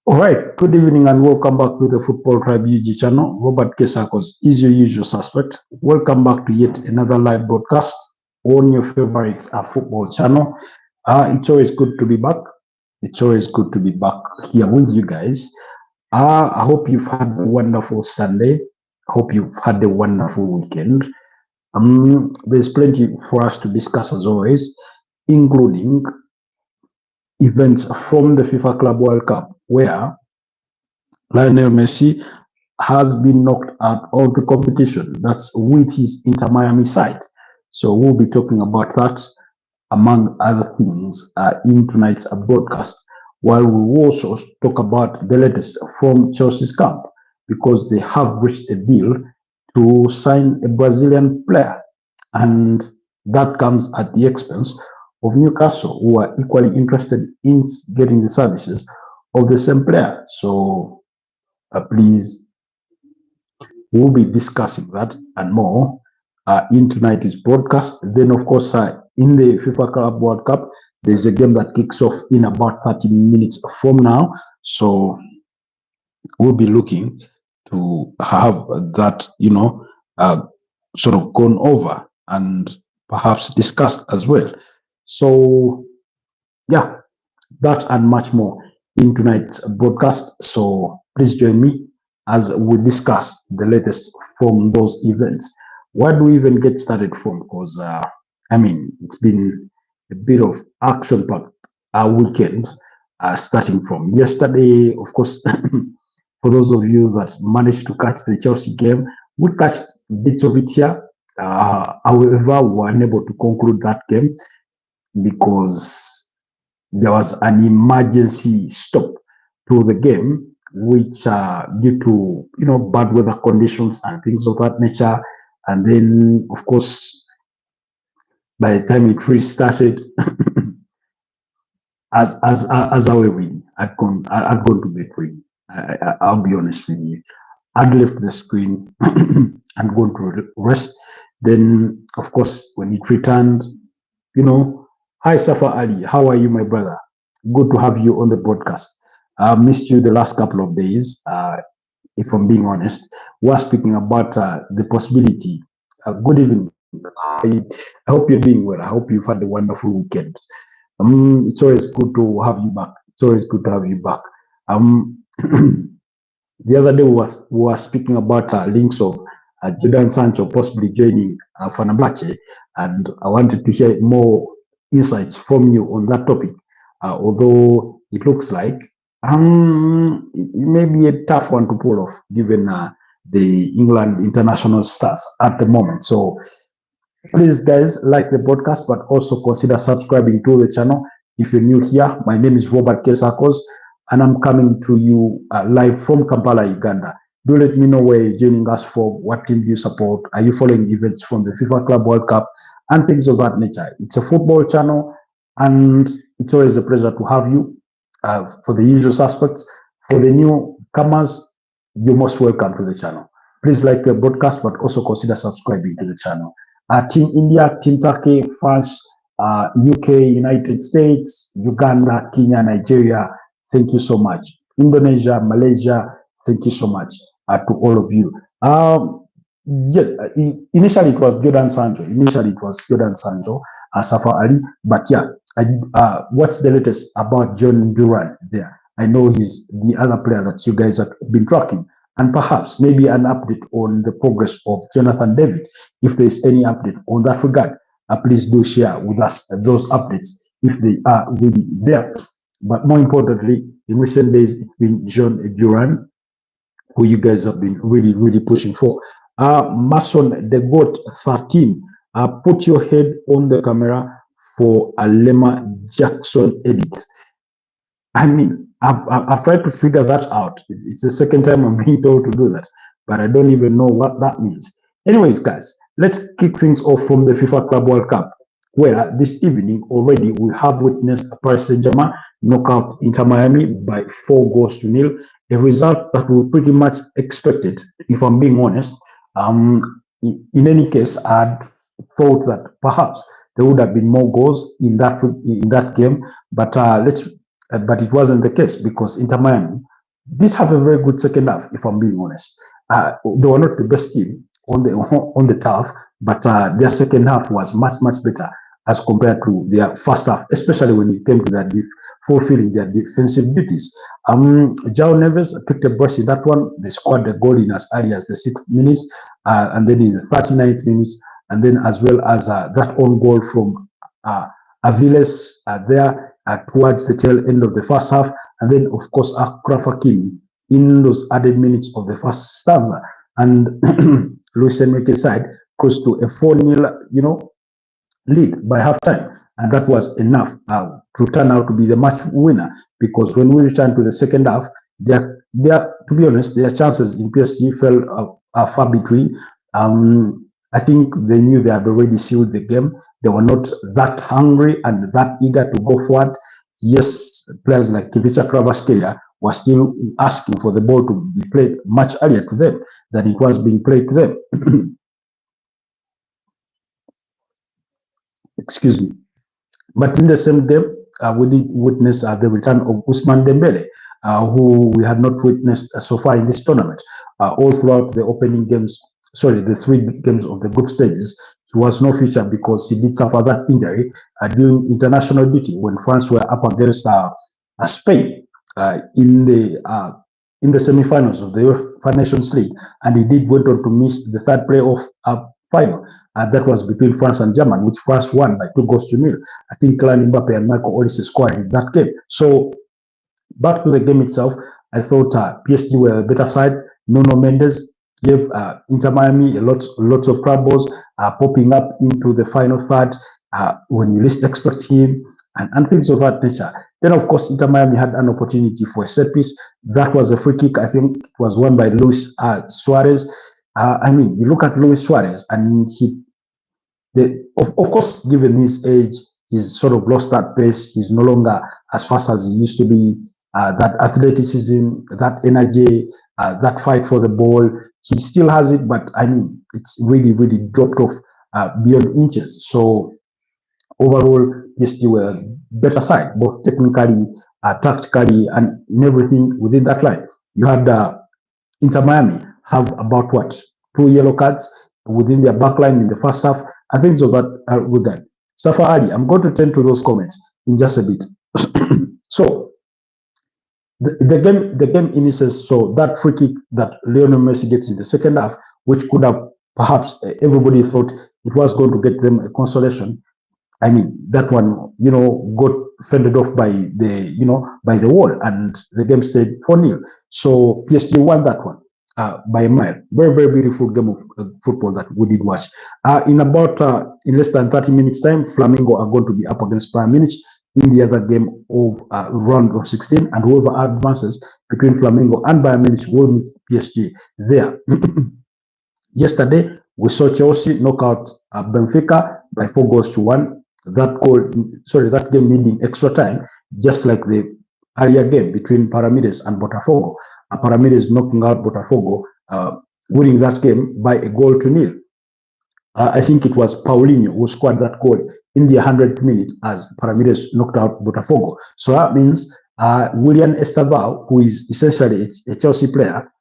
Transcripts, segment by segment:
All right, good evening and welcome back to the Football Tribe UG channel. Robert Kesakos is your usual suspect. Welcome back to yet another live broadcast on your favorite football channel. It's always good to be back. It's always good to be back here with you guys. I hope you've had a wonderful Sunday. I hope you've had a wonderful weekend. There's plenty for us to discuss as always, including events from the FIFA Club World Cup, where Lionel Messi has been knocked out of the competition. That's with his Inter Miami side. So we'll be talking about that, among other things, in tonight's broadcast. While we will also talk about the latest from Chelsea's camp, because they have reached a deal to sign a Brazilian player, and that comes at the expense of Newcastle, who are equally interested in getting the services of the same player. So please, we'll be discussing that and more in tonight's broadcast. Then, of course, in the FIFA Club World Cup, there's a game that kicks off in about 30 minutes from now. So we'll be looking to have that, sort of gone over and perhaps discussed as well. So, yeah, that and much more in tonight's broadcast. So please join me as we discuss the latest from those events. Where do we even get started from? Because it's been a bit of action-packed weekend, starting from yesterday. Of course, for those of you that managed to catch the Chelsea game, we catched bits of it here. However, we were unable to conclude that game because there was an emergency stop to the game, which due to bad weather conditions and things of that nature. And then, of course, by the time it restarted, as I were really, I'd gone to bed really. I'll be honest with you. I'd left the screen and gone to rest. Then, of course, when it returned, hi Safa Ali, how are you, my brother? Good to have you on the broadcast. I missed you the last couple of days. If I'm being honest, we're speaking about the possibility. Good evening. I hope you're doing well. I hope you've had a wonderful weekend. It's always good to have you back. It's always good to have you back. The other day we were speaking about links of Jordan Sancho possibly joining Fenerbahce, and I wanted to hear more insights from you on that topic. Although it looks like it may be a tough one to pull off given the England international stats at the moment. So please, guys, like the podcast, but also consider subscribing to the channel. If you're new here, my name is Robert Kesakos, and I'm coming to you live from Kampala, Uganda. Do let me know where you're joining us from, what team do you support, are you following events from the FIFA Club World Cup, and things of that nature. It's a football channel, and it's always a pleasure to have you. For the usual suspects, for the newcomers, you're most welcome to the channel. Please like the broadcast, but also consider subscribing to the channel. Team India, Team Turkey, France, UK, United States, Uganda, Kenya, Nigeria, thank you so much. Indonesia, Malaysia, thank you so much to all of you. Initially it was Jordan Sancho. Safa Ali. But yeah, what's the latest about John Duran there? I know he's the other player that you guys have been tracking. And perhaps maybe an update on the progress of Jonathan David. If there's any update on that regard, please do share with us those updates if they are really there. But more importantly, in recent days, it's been John Duran, who you guys have been really, really pushing for. Mason the GOAT 13, put your head on the camera for Alema Jackson edits. I mean, I've tried to figure that out. It's the second time I'm being told to do that, but I don't even know what that means. Anyways, guys, let's kick things off from the FIFA Club World Cup, where this evening already we have witnessed Paris Saint-Germain knock out Inter Miami by 4-0, a result that we pretty much expected, if I'm being honest. In any case, I'd thought that perhaps there would have been more goals in that game, but let's but it wasn't the case because Inter Miami did have a very good second half, if I'm being honest. They were not the best team on the turf, but their second half was much, much better as compared to their first half, especially when it came to their fulfilling their defensive duties. Joao Neves picked a brush in that one. They scored the goal in as early as the 6th minute, and then in the 39th minute, and then as well as that own goal from Aviles there towards the tail end of the first half, and then of course Akraf Hakimi in those added minutes of the first stanza, and Luis Enrique's side close to a 4-0, lead by halftime, and that was enough to turn out to be the match winner. Because when we returned to the second half, to be honest, their chances in PSG fell far between. I think they knew they had already sealed the game. They were not that hungry and that eager to go forward. Yes, players like Kivicha Kvaratskhelia were still asking for the ball to be played much earlier to them than it was being played to them. Excuse me. But in the same game, we did witness the return of Ousmane Dembele, who we had not witnessed so far in this tournament. All throughout the opening games, the 3 games of the group stages, he was no feature because he did suffer that injury during international duty when France were up against Spain in the semi-finals of the UEFA Nations League, and he did went on to miss the third playoff final. That was between France and Germany, which France won by 2-0. I think Kylian Mbappe and Michael Olise scored in that game. So back to the game itself, I thought PSG were a better side. Nuno Mendes gave Inter Miami lots of troubles, popping up into the final third when you least expect him, and things of that nature. Then, of course, Inter Miami had an opportunity for a set piece. That was a free kick. I think it was won by Luis Suarez. You look at Luis Suarez, and of course, given his age, he's sort of lost that pace. He's no longer as fast as he used to be. That athleticism, that energy, that fight for the ball, he still has it, but it's really, really dropped off beyond inches. So overall, PSG were a better side, both technically, tactically, and in everything within that line. You had Inter Miami have about 2 yellow cards within their backline in the first half, and things of that regard. Safa Ali, I'm going to turn to those comments in just a bit. So the game in essence, so that free kick that Lionel Messi gets in the second half, which could have perhaps everybody thought it was going to get them a consolation. That one, got fended off by the wall, and the game stayed 4-0. So PSG won that one by a mile. Very, very beautiful game of football that we did watch. In less than 30 minutes time, Flamengo are going to be up against Bayern Munich in the other game of round of 16, and whoever advances between Flamengo and Bayern Munich will meet PSG there. Yesterday, we saw Chelsea knock out Benfica by 4-1. That game needing extra time, just like the earlier game between Paramides and Botafogo. Paramides knocking out Botafogo, winning that game by 1-0. I think it was Paulinho who scored that goal in the 100th minute as Paramides knocked out Botafogo. So that means William Estaval, who is essentially a Chelsea player,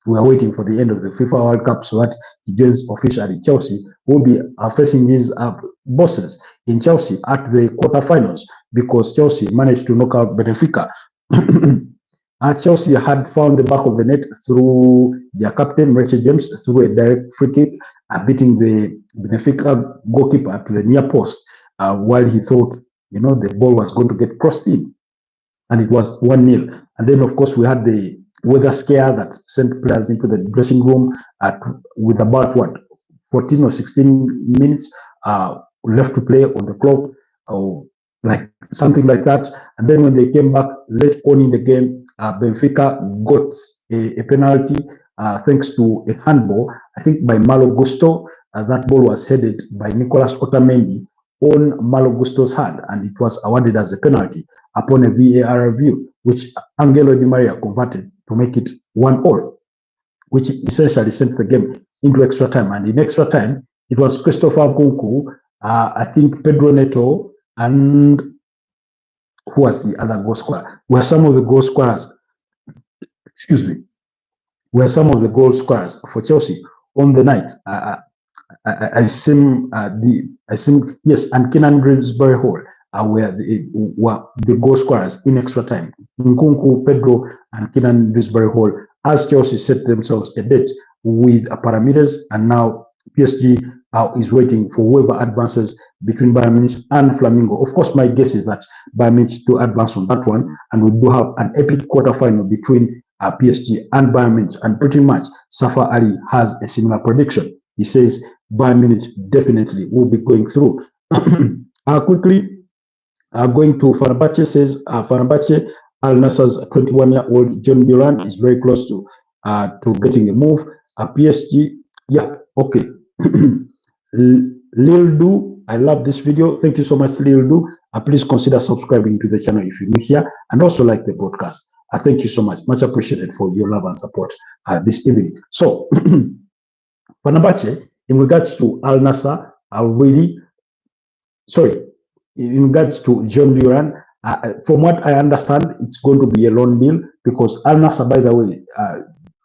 we are waiting for the end of the FIFA World Cup so that he joins officially Chelsea, will be facing his bosses in Chelsea at the quarterfinals, because Chelsea managed to knock out Benfica. Chelsea had found the back of the net through their captain, Reche James, through a direct free kick, beating the Benfica goalkeeper to the near post, while he thought, the ball was going to get crossed in, and it was 1-0. And then, of course, we had the weather scare that sent players into the dressing room with about 14 or 16 minutes left to play on the clock, or like something like that. And then when they came back late on in the game, Benfica got a penalty thanks to a handball, I think by Malo Gusto. That ball was headed by Nicolas Otamendi on Malo Gusto's hand, and it was awarded as a penalty upon a VAR review, which Angelo Di Maria converted to make it 1-1, which essentially sent the game into extra time. And in extra time, it was Christopher Nkunku, I think Pedro Neto, and who was the other goal scorer? Were some of the goal scorers, excuse me, were some of the goal scorers for Chelsea on the night. I seem yes, and Kenan Grimsbury Hall were the goal scorers in extra time. Nkunku, Pedro, and Kenan Grimsbury Hall, as Chelsea set themselves a bet with parameters, and now PSG is waiting for whoever advances between Bayern Munich and Flamingo. Of course, my guess is that Bayern Munich to advance on that one, and we do have an epic quarterfinal between PSG and Bayern Munich, and pretty much Safa Ali has a similar prediction. He says Bayern Munich definitely will be going through. Quickly, going to Fenerbahce, says Fenerbahce, Al Nassr's 21-year-old John Duran is very close to getting a move. PSG, yeah, okay. Lil Do, I love this video. Thank you so much, Lil Do. Please consider subscribing to the channel if you're new here, and also like the broadcast. Thank you so much appreciated for your love and support this evening. So, Fenerbahce, in regards to Al Nassr, in regards to John Duran, from what I understand, it's going to be a loan deal, because Al Nassr, by the way,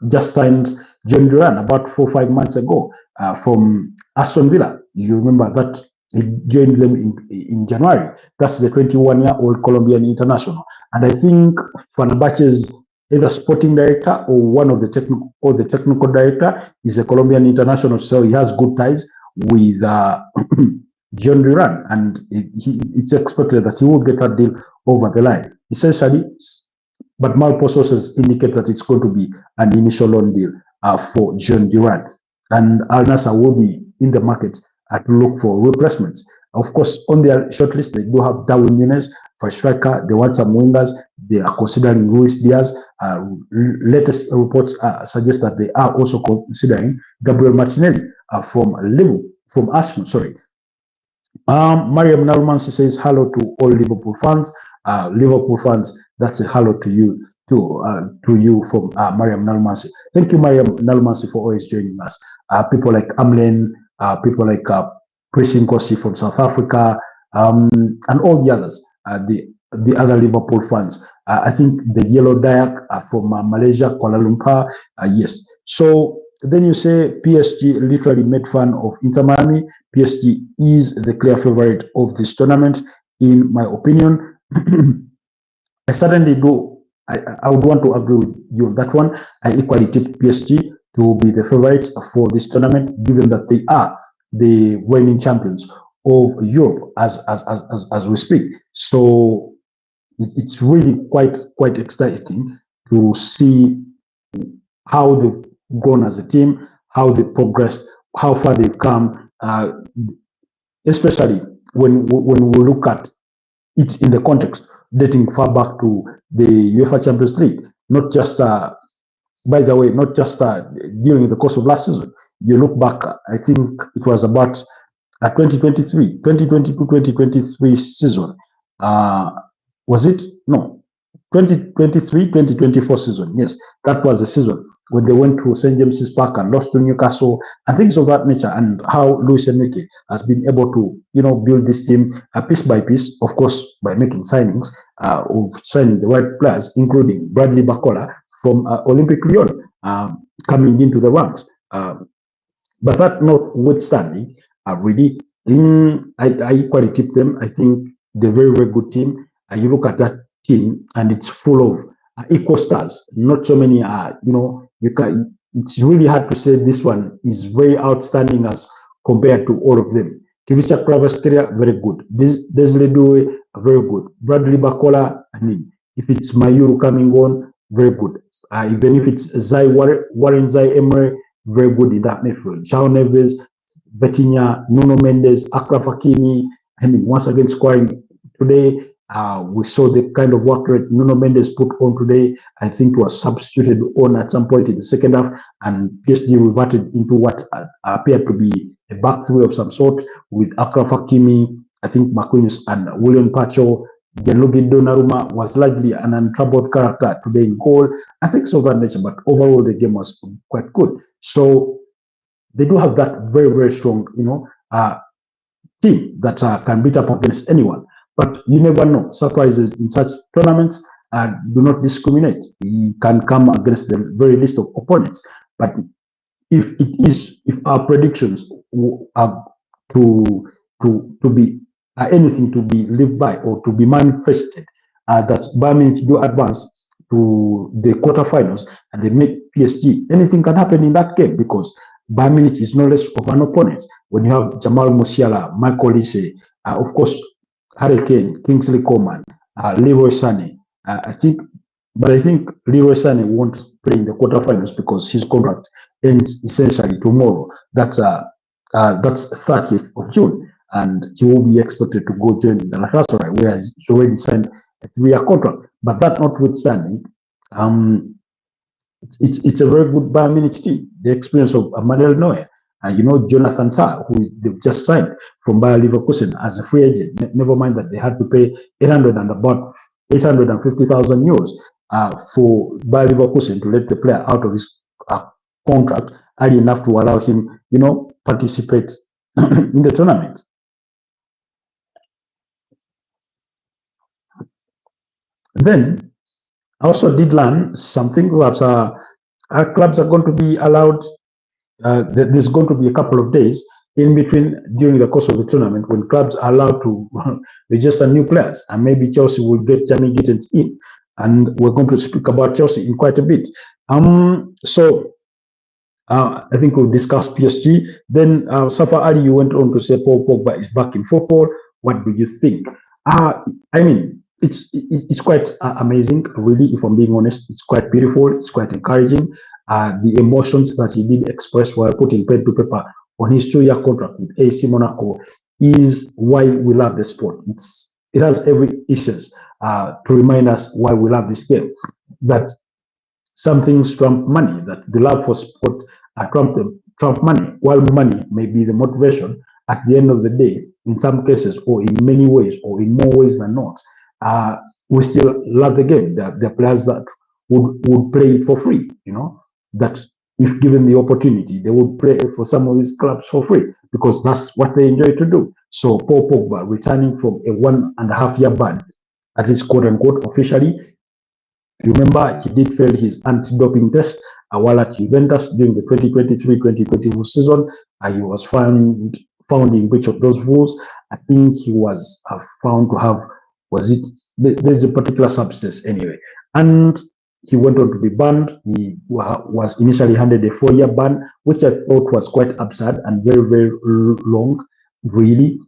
just signed John Duran about 4 or 5 months ago from Aston Villa. You remember that he joined them in January. That's the 21-year-old Colombian international. And I think Fenerbahce's either sporting director or one of the technical director is a Colombian international, so he has good ties with John Duran, and it's expected that he will get that deal over the line. Essentially, but multiple sources indicate that it's going to be an initial loan deal for John Duran, and Al Nassr will be in the market to look for replacements. Of course, on their shortlist, they do have Darwin Núñez for striker. They want some wingers. They are considering Luis Diaz. Latest reports suggest that they are also considering Gabriel Martinelli from Arsenal. Sorry. Mariam Nalmansi says hello to all Liverpool fans. Liverpool fans, that's a hello to you from Mariam Nalmansi. Thank you, Mariam Nalmansi, for always joining us. People like Amlen, people like Priscin Kosi from South Africa, and all the others, the other Liverpool fans. I think the Yellow Dayak from Malaysia, Kuala Lumpur. Yes. So then you say PSG literally made fun of Inter Miami. PSG is the clear favorite of this tournament, in my opinion. I certainly do. I would want to agree with you on that one. I equally tip PSG to be the favorites for this tournament, given that they are the reigning champions of Europe as we speak. So it's really quite exciting to see how they've gone as a team, how they progressed, how far they've come, especially when we look at it in the context dating far back to the UEFA Champions League, not just by the way, not just during the course of last season. You look back, I think it was about 2022-2023 season. Was it? No. 2023-2024 season. Yes, that was the season when they went to St. James's Park and lost to Newcastle and things of that nature, and how Luis Enrique has been able to, build this team piece by piece, of course, by making signings, of signing the right players, including Bradley Barcola from Olympic Lyon, coming into the ranks. But that notwithstanding, really, I equally tip them. I think they're a very, very good team. You look at that team, and it's full of equal stars. Not so many it's really hard to say this one is very outstanding as compared to all of them. Kivicha Kvaratskhelia, very good. Desiree Doué, very good. Bradley Barcola, if it's Mayuru coming on, very good. Even if it's Warren Zai Emery, very good in that midfield. João Neves, Vitinha, Nuno Mendes, Achraf Hakimi, once again scoring today. We saw the kind of work rate Nuno Mendes put on today. I think was substituted on at some point in the second half, and PSG reverted into what appeared to be a back three of some sort, with Achraf Hakimi, I think Marquinhos, and William Pacho. Gianluigi Donnarumma was largely an untroubled character today in goal. I think so of that nature, but overall the game was quite good. So they do have that very, very strong, team that can beat up against anyone. But you never know. Surprises in such tournaments do not discriminate. He can come against the very list of opponents. But if our predictions are to be anything to be lived by or to be manifested, that Bayern Munich do advance to the quarterfinals and they make PSG, anything can happen in that game because Bayern Munich is no less of an opponent. When you have Jamal Musiala, Michael Olise, of course, Harry Kane, Kingsley Coman, Leroy Sané, I think Leroy Sané won't play in the quarterfinals because his contract ends essentially tomorrow. That's 30th of June, and he will be expected to go join the Galatasaray, where he's already signed a 3-year contract. But that notwithstanding, it's a very good Bayern Munich team. The experience of Manuel Neuer, and Jonathan Tah, who they've just signed from Bayer Leverkusen as a free agent. Never mind that they had to pay 850,000 euros for Bayer Leverkusen to let the player out of his contract early enough to allow him, participate in the tournament. Then I also did learn something that our clubs are going to be allowed. There's going to be a couple of days in between during the course of the tournament when clubs are allowed to register new players, and maybe Chelsea will get Jamie Gittens in, and we're going to speak about Chelsea in quite a bit. I think we'll discuss PSG. Then Safa Ali, you went on to say Paul Pogba is back in football. What do you think? It's quite amazing, really. If I'm being honest, it's quite beautiful. It's quite encouraging. The emotions that he did express while putting pen to paper on his 2-year contract with AC Monaco is why we love the sport. It has every essence to remind us why we love this game. That some things trump money. That the love for sport trump money. While money may be the motivation, at the end of the day, in some cases, or in many ways, or in more ways than not, we still love the game. There are players that would play it for free, that if given the opportunity, they would play for some of these clubs for free because that's what they enjoy to do. So Paul Pogba returning from a 1.5-year ban, at least quote unquote officially. Remember, he did fail his anti-doping test while at Juventus during the 2023-2024 season. He was found in breach of those rules. I think he was found to have, there's a particular substance anyway. And he went on to be banned. He was initially handed a 4-year ban, which I thought was quite absurd and very, very long, really.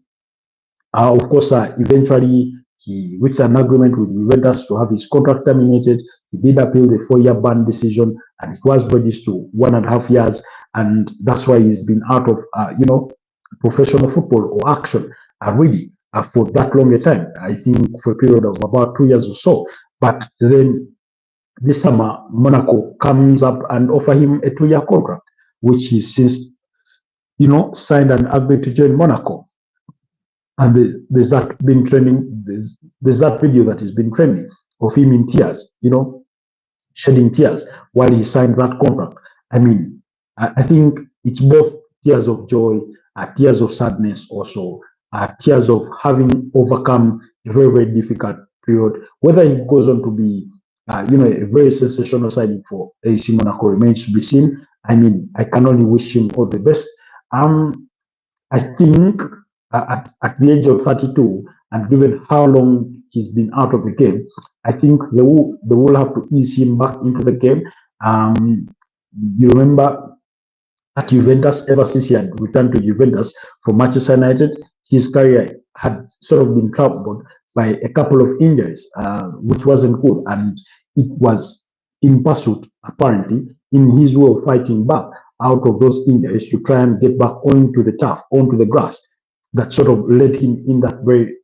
Of course, eventually he reached an agreement with Juventus to have his contract terminated. He did appeal the 4-year ban decision, and it was reduced to 1.5 years. And that's why he's been out of, professional football or action, really, for that long a time. I think for a period of about 2 years or so. But then this summer, Monaco comes up and offer him a 2-year contract, which he since, signed and agreed to join Monaco. And there's that been trending. There's that video that has been trending of him in tears, shedding tears while he signed that contract. I think it's both tears of joy, tears of sadness, also tears of having overcome a very, very difficult period. Whether he goes on to be, a very sensational signing for AC Monaco remains to be seen. I can only wish him all the best. I think at the age of 32, and given how long he's been out of the game, I think they will have to ease him back into the game. You remember at Juventus, ever since he had returned to Juventus from Manchester United, his career had sort of been troubled by a couple of injuries, which wasn't good. And it was in pursuit, apparently, in his way of fighting back out of those injuries to try and get back onto the turf, onto the grass, that sort of led him in that very,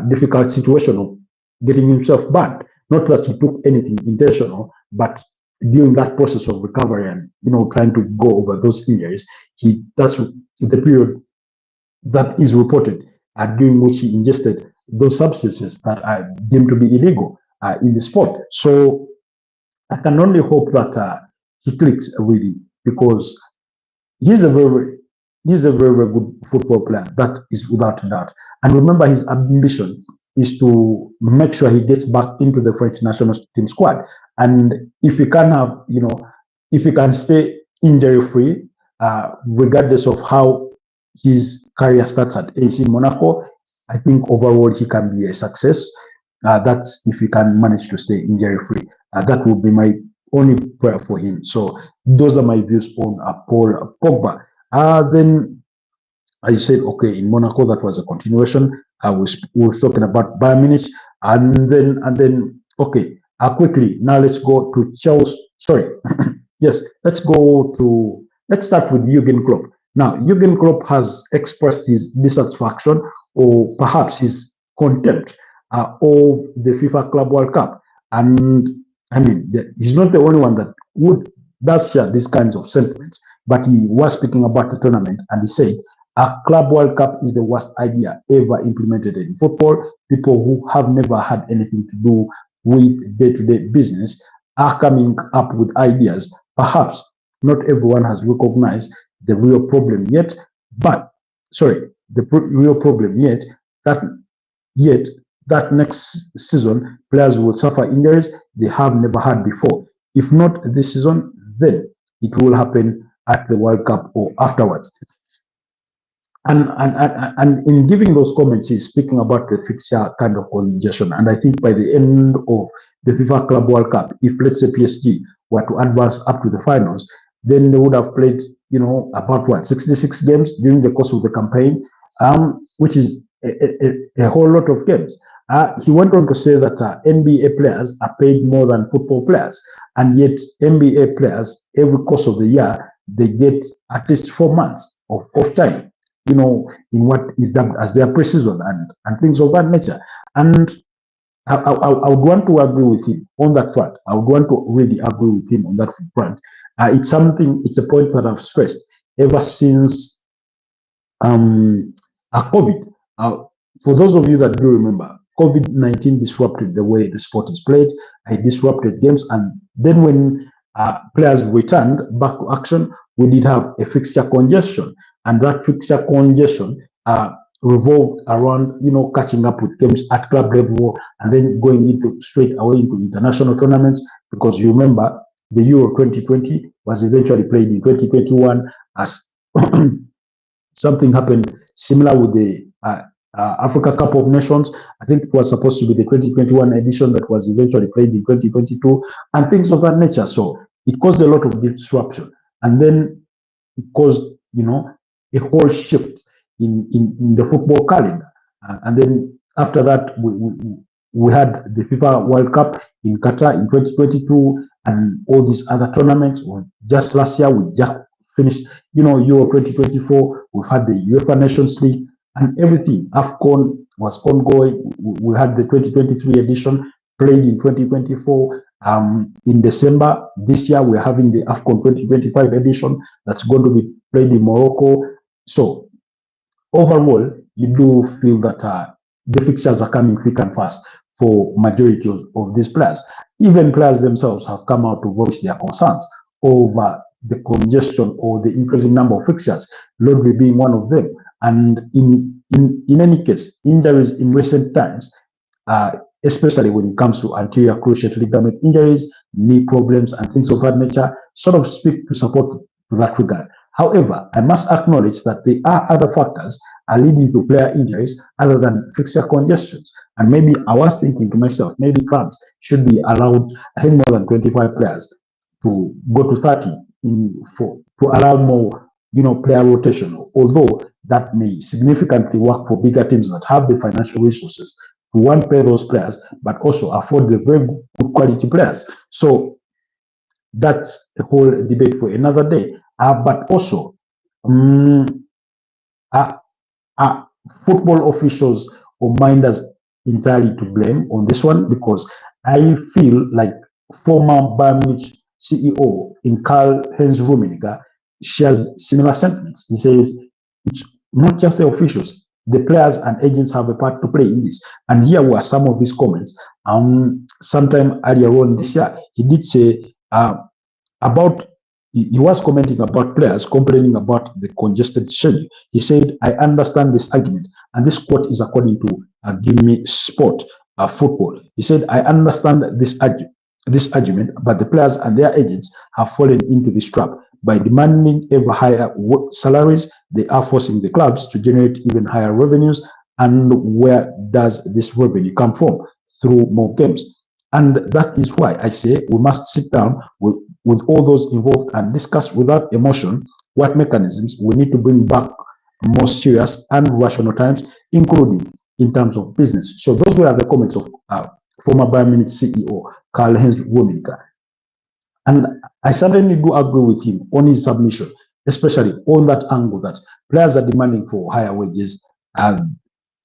difficult situation of getting himself banned. Not that he took anything intentional, but during that process of recovery and, trying to go over those injuries, that's the period that is reported during which he ingested those substances that are deemed to be illegal in the sport. So I can only hope that he clicks really, because he's a very he's a very, very good football player. That is without doubt. And remember, his ambition is to make sure he gets back into the French national team squad. And if he can have, if he can stay injury free, regardless of how his career starts at AC Monaco, I think overall he can be a success. That's if he can manage to stay injury free. That would be my only prayer for him. So those are my views on Paul Pogba. Then I said, okay, in Monaco that was a continuation. We were talking about Bayern Munich, and then okay. Quickly now let's go to Chelsea. Sorry, yes, let's start with Jurgen Klopp. Now Jurgen Klopp has expressed his dissatisfaction or perhaps his contempt of the FIFA Club World Cup, and I mean he's not the only one that does share these kinds of sentiments. But he was speaking about the tournament, and he said a Club World Cup is the worst idea ever implemented in football. People who have never had anything to do with day-to-day business are coming up with ideas. Perhaps not everyone has recognized the real problem yet, real problem yet that next season players will suffer injuries they have never had before. If not this season, then it will happen at the World Cup or afterwards. And in giving those comments, he's speaking about the fixture kind of congestion. And I think by the end of the FIFA Club World Cup, if let's say PSG were to advance up to the finals, then they would have played, about 66 games during the course of the campaign, which is a whole lot of games. He went on to say that NBA players are paid more than football players, and yet NBA players, every course of the year, they get at least 4 months of time, in what is dubbed as their preseason and things of that nature. And I would want to agree with him on that front. I would want to really agree with him on that front. It's a point that I've stressed ever since COVID. For those of you that do remember, COVID-19 disrupted the way the sport is played. It disrupted games. And then when players returned back to action, we did have a fixture congestion. And that fixture congestion revolved around, catching up with games at club level and then going straight away into international tournaments. Because you remember, the Euro 2020 was eventually played in 2021 as something happened similar with the Africa Cup of Nations. I think it was supposed to be the 2021 edition that was eventually played in 2022 and things of that nature. So it caused a lot of disruption. And then it caused, a whole shift in the football calendar. And then after that, we had the FIFA World Cup in Qatar in 2022 and all these other tournaments. Just last year, we just finished, Euro 2024. We've had the UEFA Nations League and everything. AFCON was ongoing. We had the 2023 edition played in 2024. In December this year, we're having the AFCON 2025 edition that's going to be played in Morocco. So overall, you do feel that the fixtures are coming thick and fast for majority of these players. Even players themselves have come out to voice their concerns over the congestion or the increasing number of fixtures, Lodri being one of them. And in any case, injuries in recent times, especially when it comes to anterior cruciate ligament injuries, knee problems, and things of that nature, sort of speak to support to that regard. However, I must acknowledge that there are other factors leading to player injuries other than fixture congestions. And maybe I was thinking to myself, maybe clubs should be allowed, I think, more than 25 players to go to 30 to allow more, player rotation. Although that may significantly work for bigger teams that have the financial resources to one, pay those players, but also afford the very good quality players. So that's a whole debate for another day. But also, football officials or minders entirely to blame on this one, because I feel like former Bayern Munich CEO in Karl-Heinz Rummenigge shares similar sentiments. He says it's not just the officials, the players and agents have a part to play in this. And here were some of his comments. Sometime earlier on this year, he did say about he was commenting about players complaining about the congested schedule. He said, I understand this argument, and this quote is according to Give Me Sport Football. He said, I understand this argument, but the players and their agents have fallen into this trap. By demanding ever higher salaries, they are forcing the clubs to generate even higher revenues. And where does this revenue come from? Through more games. And that is why I say we must sit down with all those involved and discuss without emotion what mechanisms we need to bring back more serious and rational times, including in terms of business. So those were the comments of former Bayern Munich CEO Karl-Heinz Rummenigge. And I certainly do agree with him on his submission, especially on that angle that players are demanding for higher wages, and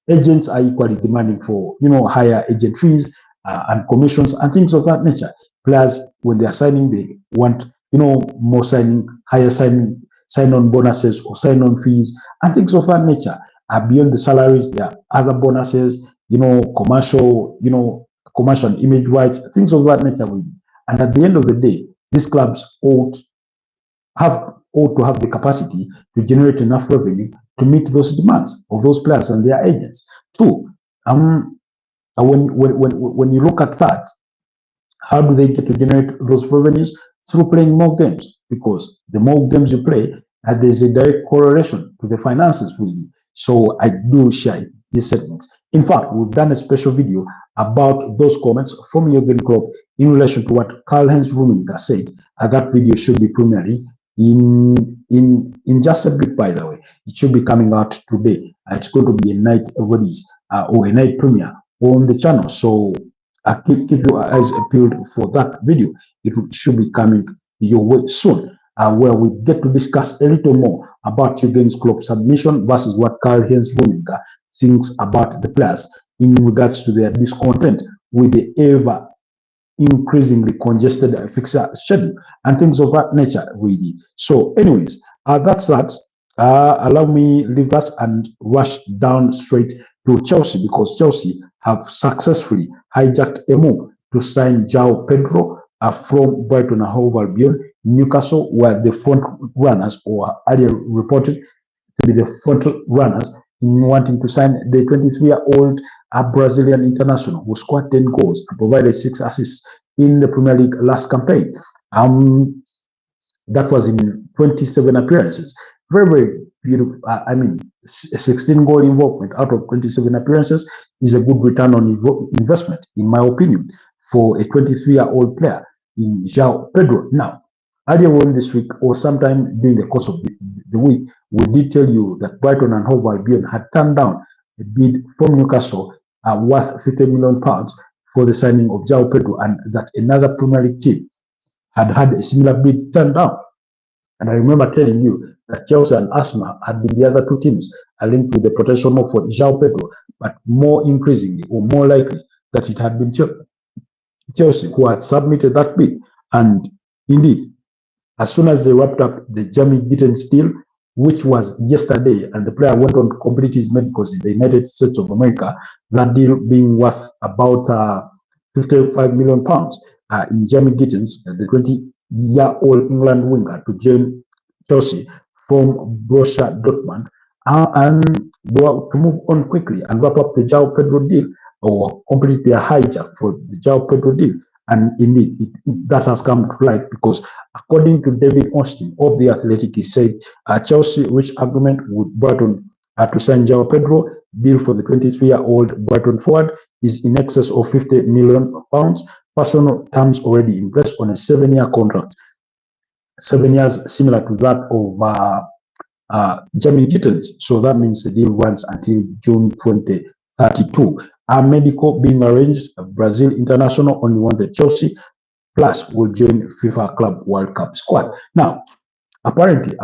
agents are equally demanding for, higher agent fees and commissions and things of that nature. Players, when they are signing, they want, more signing, higher sign-on bonuses or sign-on fees and things of that nature. Beyond the salaries, there are other bonuses, commercial and image rights, things of that nature. And at the end of the day, these clubs ought to have the capacity to generate enough revenue to meet those demands of those players and their agents. Two, when you look at that, how do they get to generate those revenues? Through playing more games, because the more games you play, there's a direct correlation to the finances, really. So I do share these segments. In fact, we've done a special video about those comments from Jurgen Klopp in relation to what Karl-Heinz Rummenigge said. That video should be premiering in just a bit, by the way. It should be coming out today. It's going to be a night release or a night premiere on the channel. So keep your eyes peeled for that video. It should be coming your way soon, where we get to discuss a little more about Jurgen Klopp's submission versus what Karl-Heinz Rummenigge thinks about the players in regards to their discontent with the ever increasingly congested fixture schedule and things of that nature, really. So anyways, that's that. Allow me leave that and rush down straight to Chelsea, because Chelsea have successfully hijacked a move to sign Joao Pedro from Bighton Hove Albion. Newcastle were the front runners, or earlier reported to be the front runners in wanting to sign the 23-year-old Brazilian international who scored 10 goals and provided 6 assists in the Premier League last campaign. That was in 27 appearances. Very, very beautiful. I mean, a 16-goal involvement out of 27 appearances is a good return on investment, in my opinion, for a 23-year-old player in Joao Pedro. Now, earlier on this week, or sometime during the course of the week, we did tell you that Bighton and Hove Albion had turned down a bid from Newcastle worth £50 million for the signing of Joao Pedro, and that another Premier League team had a similar bid turned down. And I remember telling you that Chelsea and Arsenal had been the other two teams linked with the potential move for Joao Pedro, but more increasingly or more likely that it had been Chelsea who had submitted that bid. And indeed, as soon as they wrapped up the Jamie Gittens deal, which was yesterday, and the player went on to complete his medicals in the United States of America, that deal being worth about £55 million in Jamie Gittens, the 20-year-old England winger, to join Chelsea from Borussia Dortmund, and to move on quickly and wrap up the Joao Pedro deal, or complete their hijack for the Joao Pedro deal. And indeed, that has come to light, because according to David Austin of The Athletic, he said Chelsea reached agreement with Brighton to sign Joao Pedro. Deal for the 23-year-old Brighton forward is in excess of £50 million. Personal terms already in place on a 7-year contract. 7 years, similar to that of Jamie Gittens. So that means the deal runs until June 2032. Medical being arranged. Brazil international only wanted Chelsea, plus will join FIFA Club World Cup squad. Now, apparently,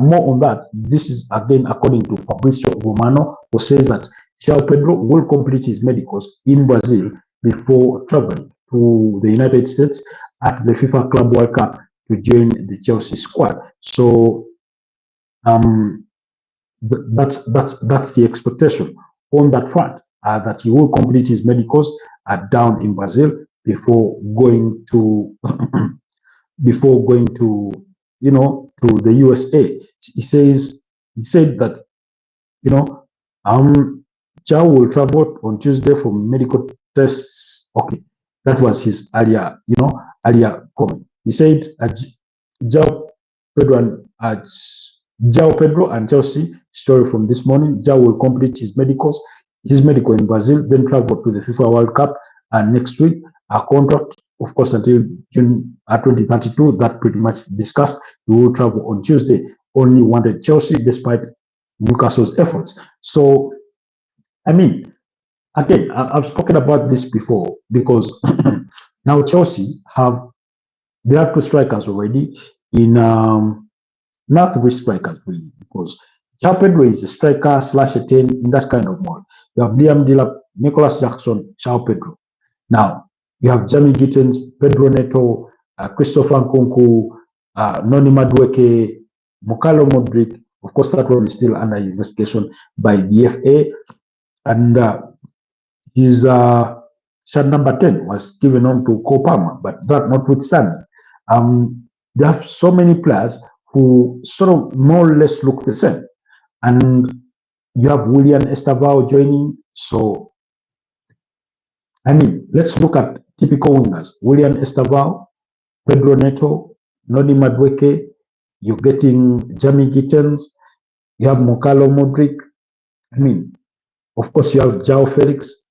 more on that. This is again according to Fabrizio Romano, who says that Joao Pedro will complete his medicals in Brazil before traveling to the United States at the FIFA Club World Cup to join the Chelsea squad. So that's the expectation on that front. That he will complete his medicals down in Brazil before going to to the USA. He said that, Joao will travel on Tuesday for medical tests. Okay, that was his earlier comment. He said, Joao Pedro and Joao Pedro and Chelsea story from this morning. Joao will complete his medical in Brazil, then travel to the FIFA World Cup, and next week a contract, of course, until June 2032. That pretty much discussed. He will travel on Tuesday. Only wanted Chelsea despite Newcastle's efforts. So, I mean, again, I've spoken about this before because now Chelsea they have two strikers already in not three strikers really, because Joao Pedro is a striker slash a 10 in that kind of mode. You have Liam Delap, Nicholas Jackson, Joao Pedro. Now you have Jamie Gittens, Pedro Neto, Christopher Nkunku, Noni Madueke, Mukalo Modric. Of course, that one is still under investigation by the FA, and his shot number 10 was given on to Kopama, but that notwithstanding, they have so many players who sort of more or less look the same. And you have William Estavao joining. So, I mean, let's look at typical wingers. William Estavao, Pedro Neto, Noni Madueke, you're getting Jamie Gittens, you have Mukalo Modric. I mean, of course, you have Joao Felix,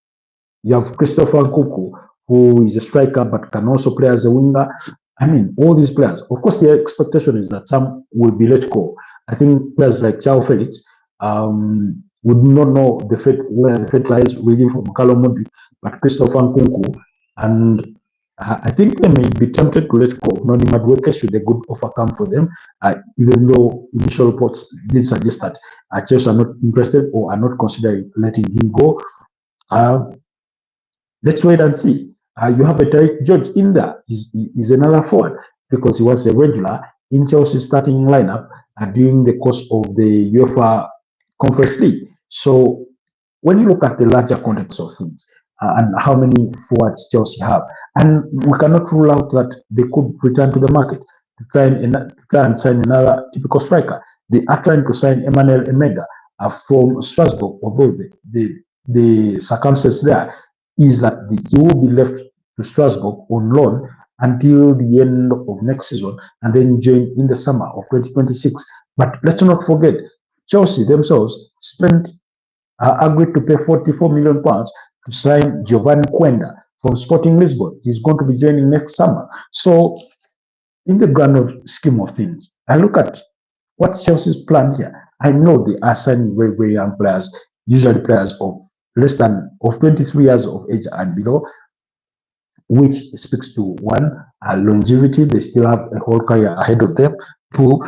you have Christopher Nkunku, who is a striker but can also play as a winger. I mean, all these players, of course, the expectation is that some will be let go. I think players like Joao Felix would not know where the fate lies really for Mukalo Modric, but Christopher Nkunku. And I think they may be tempted to let go. Noni Madueke should a good offer come for them, even though initial reports did suggest that Chelsea are not interested or are not considering letting him go. Let's wait and see. You have a Derek George in there. He's another forward because he was a regular in Chelsea's starting lineup during the course of the UEFA Conference League. So when you look at the larger context of things and how many forwards Chelsea have, and we cannot rule out that they could return to the market to try and sign another typical striker. They are trying to sign Emmanuel Emega from Strasbourg, although the circumstance there is that he will be left to Strasbourg on loan until the end of next season and then join in the summer of 2026. But let's not forget, Chelsea themselves agreed to pay £44 million to sign Giovanni Quenda from Sporting Lisbon. He's going to be joining next summer. So, in the grand scheme of things, I look at what's Chelsea's plan here. I know they are signing very, very young players, usually players of 23 years of age and below, which speaks to one, longevity. They still have a whole career ahead of them. Two,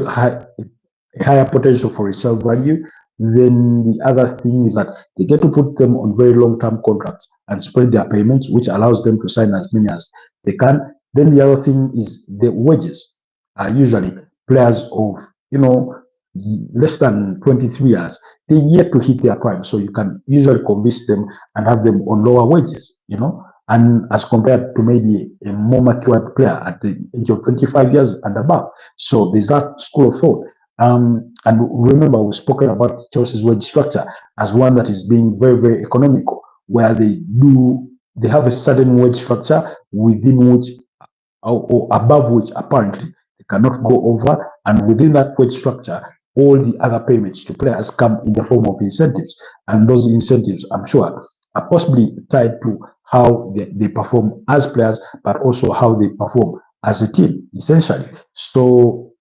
higher potential for resale value. Then the other thing is that they get to put them on very long-term contracts and spread their payments, which allows them to sign as many as they can. Then the other thing is the wages. Usually players of less than 23 years, they're yet to hit their prime, so you can usually convince them and have them on lower wages, and as compared to maybe a more matured player at the age of 25 years and above. So there's that school of thought. And remember, we've spoken about Chelsea's wage structure as one that is being very, very economical, where they have a certain wage structure within which or above which apparently they cannot go over, and within that wage structure, all the other payments to players come in the form of incentives, and those incentives, I'm sure, are possibly tied to how they perform as players, but also how they perform as a team, essentially. So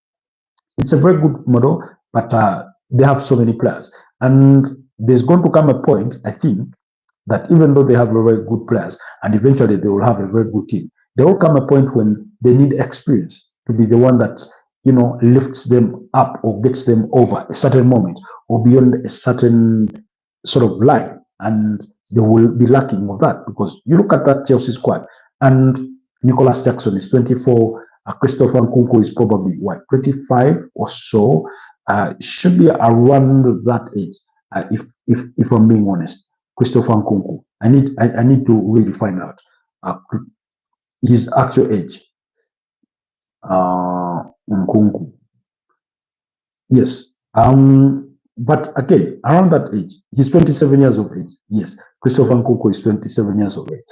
it's a very good model, but they have so many players, and there's going to come a point, I think, that even though they have very good players, and eventually they will have a very good team, there will come a point when they need experience to be the one that lifts them up or gets them over a certain moment or beyond a certain sort of line, and they will be lacking of that, because you look at that Chelsea squad, and Nicholas Jackson is 24, Christopher Nkunku is probably 25 or so, should be around that age, if I'm being honest. Christopher Nkunku, I need to really find out his actual age. Nkunku. Yes. But again, around that age, he's 27 years of age. Yes, Christopher Nkunku is 27 years of age.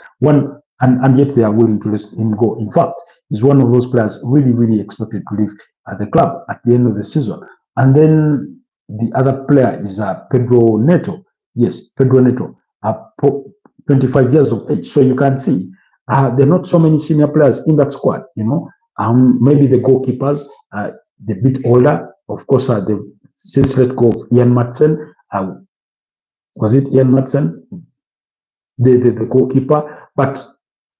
And yet they are willing to let him go. In fact, he's one of those players really expected to leave at the club at the end of the season. And then the other player is Pedro Neto. Yes, Pedro Neto, 25 years of age. So you can see there are not so many senior players in that squad. Maybe the goalkeepers, they're a bit older. Of course, since let go of Ian Matson, was it Ian Matson, the goalkeeper? But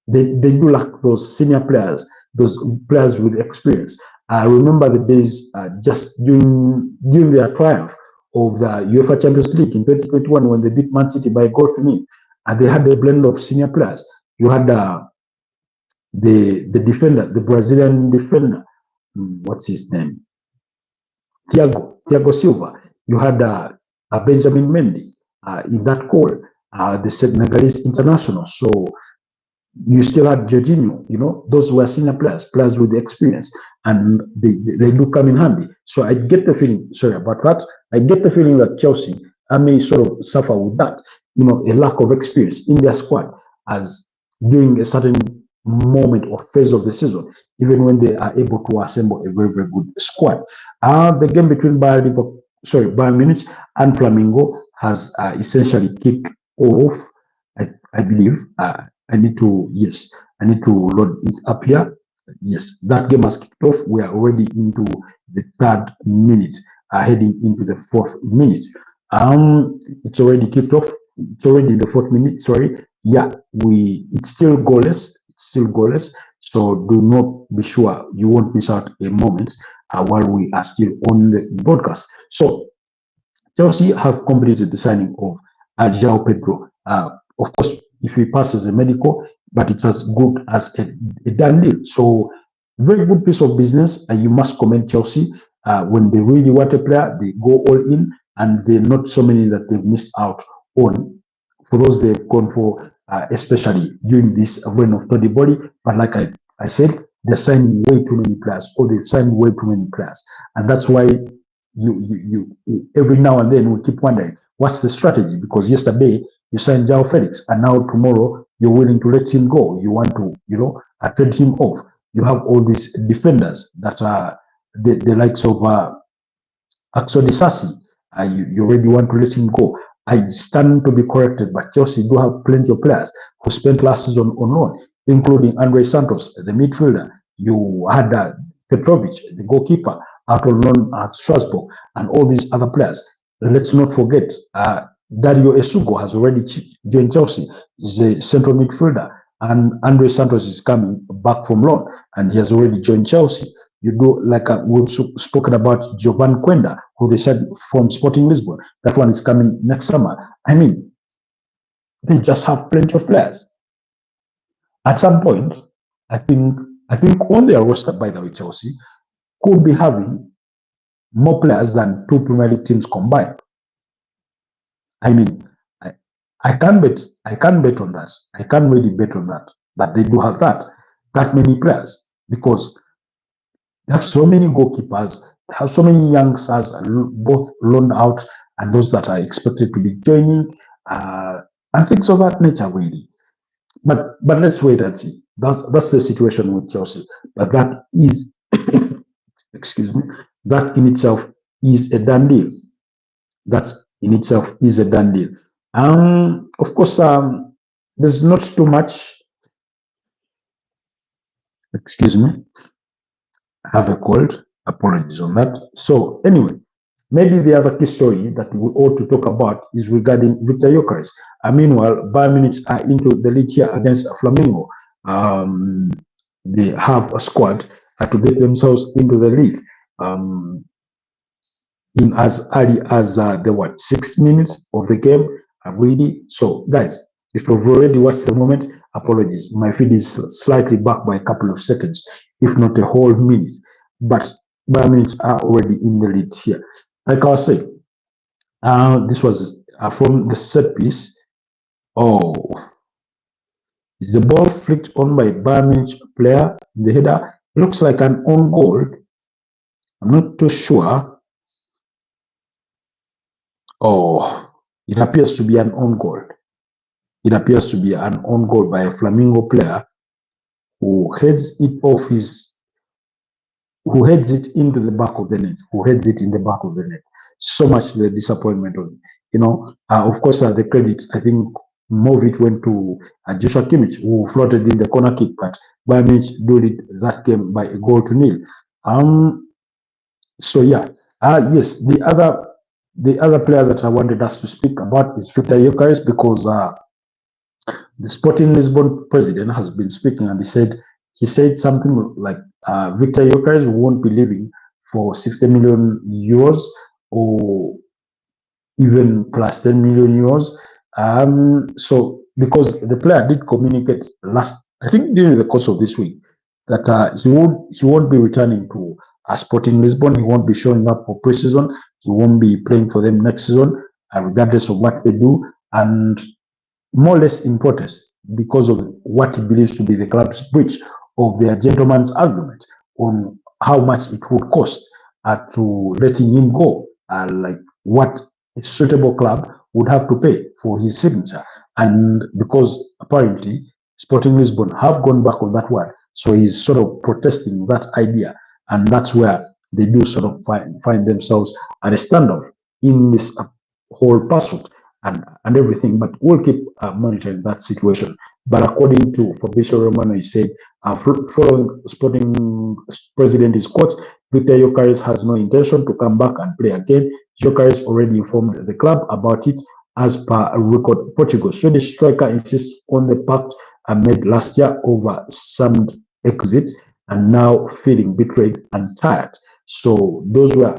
they do lack those senior players, those players with experience. I remember the days just during their triumph of the UEFA Champions League in 2021 when they beat Man City by a goal to nil. They had a blend of senior players. You had the defender, the Brazilian defender, what's his name? Thiago Silva. You had Benjamin Mendy in that goal, the Senegalese international. So you still had Jorginho, those were senior players with the experience, and they do come in handy. So I get the feeling, sorry about that, I get the feeling that Chelsea may sort of suffer with that, a lack of experience in their squad as during a certain moment or phase of the season, even when they are able to assemble a very good squad. The game between Bayern Munich and Flamengo has essentially kicked off, I believe. I need to load it up here. Yes, that game has kicked off. We are already into the third minute, heading into the fourth minute. It's already kicked off. It's already in the fourth minute. Sorry. Yeah, it's still goalless. So do not be sure you won't miss out a moment while we are still on the broadcast. So Chelsea have completed the signing of Joao Pedro. Of course, if he passes a medical, but it's as good as a done deal. So very good piece of business. You must commend Chelsea. When they really want a player, they go all in, and they're not so many that they've missed out on. For those they've gone for, especially during this reign of Tony Body. But like I said, they're signing way too many players, or they've signed way too many players. And that's why you every now and then we keep wondering, what's the strategy? Because yesterday you signed Joao Felix, and now tomorrow you're willing to let him go. You want to, trade him off. You have all these defenders that are the likes of Axel Disasi. You already want to let him go. I stand to be corrected, but Chelsea do have plenty of players who spent last season on loan, including Andre Santos, the midfielder. You had Petrovic, the goalkeeper, out on loan at Strasbourg, and all these other players. Let's not forget, Dario Esugo has already joined Chelsea. He's a central midfielder, and Andre Santos is coming back from loan, and he has already joined Chelsea. You do like we've spoken about Jovan Quenda, who they said from Sporting Lisbon. That one is coming next summer. I mean, they just have plenty of players. At some point, I think on their roster, by the way, Chelsea could be having more players than two Premier League teams combined. I mean, I can't bet on that. I can't really bet on that they do have that many players, because they have so many goalkeepers, they have so many youngsters, both loaned out and those that are expected to be joining, and things of that nature, really. But let's wait and see. That's the situation with Chelsea. But that is, excuse me, that in itself is a done deal. That in itself is a done deal. Of course, there's not too much. Excuse me. I have a cold. Apologies on that. So anyway, maybe the other key story that we ought to talk about is regarding Victor Gyökeres. Meanwhile, Bayern Munich are into the league here against Flamengo. They have a squad to get themselves into the league in as early as the 6 minutes of the game. Really. So, guys, if you've already watched the moment, apologies. My feed is slightly back by a couple of seconds, if not a whole minute. But Bayern Munich are already in the lead here. Like I was saying, this was from the set piece. Oh, is the ball flicked on by Bayern Munich player in the header? Looks like an own goal. I'm not too sure. Oh, it appears to be an own goal. It appears to be an own goal by a Flamingo player who heads it off his, who heads it into the back of the net, who heads it in the back of the net. So much the disappointment of, of course, the credit, I think more of it went to Joshua Kimmich, who floated in the corner kick, but Bayern Munich did it that game by a goal to nil. So yeah, yes, the other player that I wanted us to speak about is Victor Gyökeres, because the Sporting Lisbon president has been speaking, and he said something like Victor Gyökeres won't be leaving for 60 million euros or even plus 10 million euros. So because the player did communicate I think during the course of this week, that he won't be returning to Sporting Lisbon. He won't be showing up for preseason. He won't be playing for them next season, regardless of what they do. And more or less in protest because of what he believes to be the club's breach of their gentleman's agreement on how much it would cost to letting him go, like what a suitable club would have to pay for his signature. And because apparently Sporting Lisbon have gone back on that one, so he's sort of protesting that idea, and that's where they do sort of find themselves at a standoff in this whole pursuit and everything. But we'll keep monitoring that situation. But according to Fabrizio Romano, he said, following Sporting president is quotes, Victor Gyökeres has no intention to come back and play again. Gyökeres already informed the club about it. As per a record, Portugal's Swedish striker insists on the pact made last year over some exits, and now feeling betrayed and tired. So those were,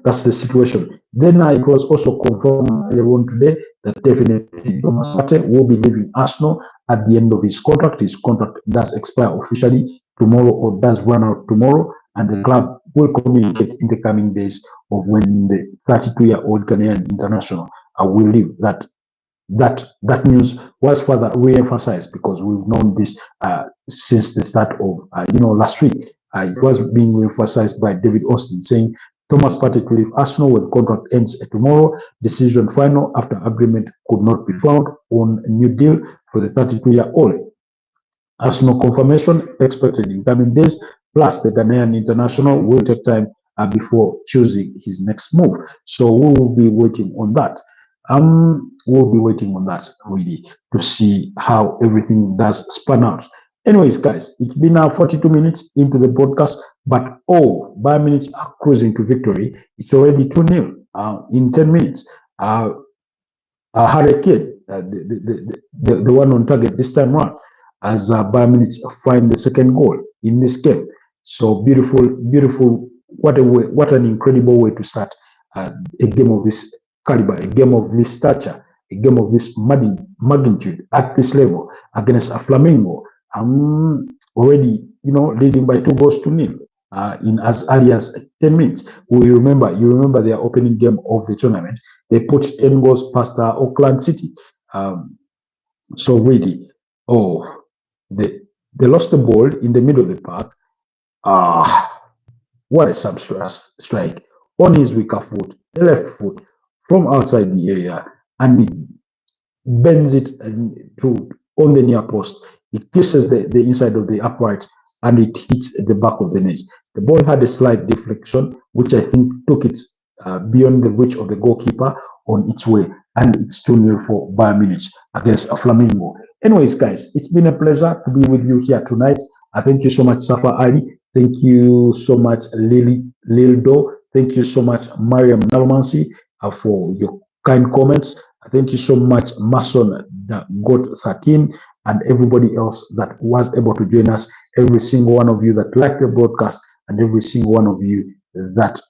that's the situation. Then it was also confirmed earlier on today that definitely Thomas Partey will be leaving Arsenal at the end of his contract. His contract does expire officially tomorrow, or does run out tomorrow, and the club will communicate in the coming days of when the 32-year-old Ghanaian international will leave. That news was further re-emphasized because we've known this since the start of last week. It was being re-emphasized by David Austin, saying Thomas Partey to leave Arsenal when contract ends tomorrow. Decision final after agreement could not be found on a new deal for the 32-year-old. Arsenal confirmation expected in coming days. Plus, the Ghanaian international will take time before choosing his next move. So we will be waiting on that. We'll be waiting on that really to see how everything does span out. Anyways, guys, it's been now 42 minutes into the broadcast, but Bayern Munich are cruising to victory. It's already 2-0 in 10 minutes. Harry Kane, the one on target this time around, as Bayern Munich find the second goal in this game. So beautiful! What an incredible way to start a game of this caliber, a game of this stature, a game of this magnitude at this level against a Flamengo. Already, leading by 2-0 in as early as 10 minutes. You remember their opening game of the tournament. They put 10 goals past Auckland City. So really, they lost the ball in the middle of the park. What a strike on his weaker foot, the left foot, from outside the area, and he bends it on the near post. It kisses the inside of the upright, and it hits the back of the net. The ball had a slight deflection, which I think took it beyond the reach of the goalkeeper on its way, and it's 2-0 for Bayern Munich against Flamengo. Anyways, guys, it's been a pleasure to be with you here tonight. Thank you so much, Safa Ali. Thank you so much, Lildo. Thank you so much, Mariam Nalmansi, for your kind comments. Thank you so much, Mason God 13, and everybody else that was able to join us. Every single one of you that liked the broadcast, and every single one of you that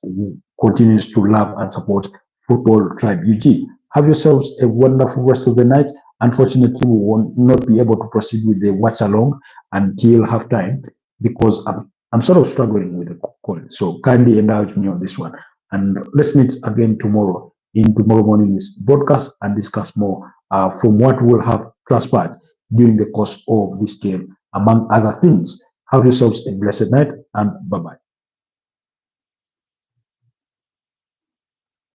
continues to love and support Footballtribe UG. Have yourselves a wonderful rest of the night. Unfortunately, we will not be able to proceed with the watch along until halftime because I'm sort of struggling with the call. So kindly indulge me on this one. And let's meet again tomorrow in tomorrow morning's broadcast and discuss more from what will have transpired during the course of this game, among other things. Have yourselves a blessed night, and bye-bye.